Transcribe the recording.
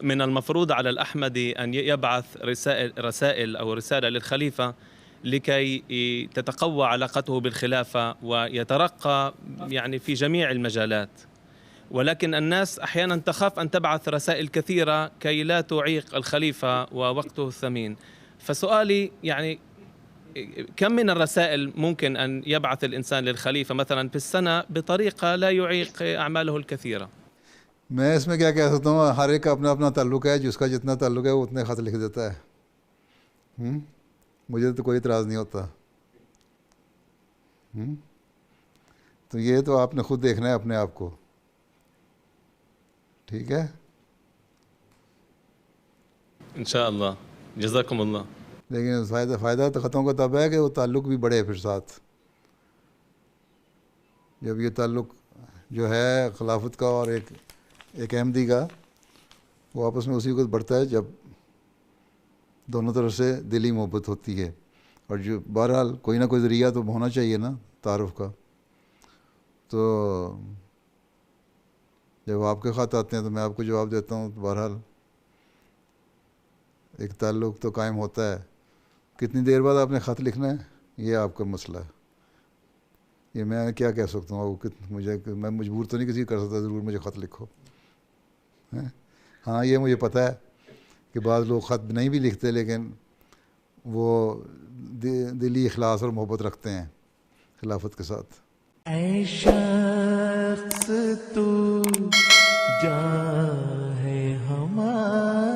من المفروض على الأحمدي أن يبعث رسائل أو رسالة للخليفة لكي تتقوى علاقته بالخلافة ويترقى يعني في جميع المجالات، ولكن الناس أحيانا تخاف أن تبعث رسائل كثيرة كي لا تعيق الخليفة ووقته الثمين. فسؤالي يعني كم من الرسائل ممكن أن يبعث الإنسان للخليفة مثلا في السنة بطريقة لا يعيق أعماله الكثيرة؟ मैं इसमें क्या कह सकता हूँ, हर एक का अपना अपना ताल्लुक है, जिसका जितना ताल्लुक है वो उतने ख़त लिख देता है. मुझे तो कोई इतराज़ नहीं होता. तो ये तो आपने खुद देखना है अपने आप को, ठीक है. इंशाअल्लाह, जज़ाकुमुल्लाह। लेकिन फ़ायदा तो ख़तों का तब है कि वो ताल्लुक भी बढ़े फिर साथ. जब ये ताल्लुक जो है खिलाफत का और एक अहमदी का, वो आपस में उसी वक्त बढ़ता है जब दोनों तरफ से दिली मोहब्बत होती है. और जो बहरहाल कोई ना कोई ज़रिया तो होना चाहिए ना तारुफ का. तो जब आपके ख़त आते हैं तो मैं आपको जवाब देता हूँ. तो बहरहाल एक ताल्लुक तो कायम होता है. कितनी देर बाद आपने ख़त लिखना है ये आपका मसला है. ये मैं क्या कह सकता हूँ. मैं मजबूर तो नहीं किसी कर सकता ज़रूर मुझे ख़त लिखो हैं. हाँ ये मुझे पता है कि बाद लोग ख़त नहीं भी लिखते, लेकिन वो दिली इखलास और मोहब्बत रखते हैं खिलाफत के साथ. ऐ शख्स तू जान है हमारा.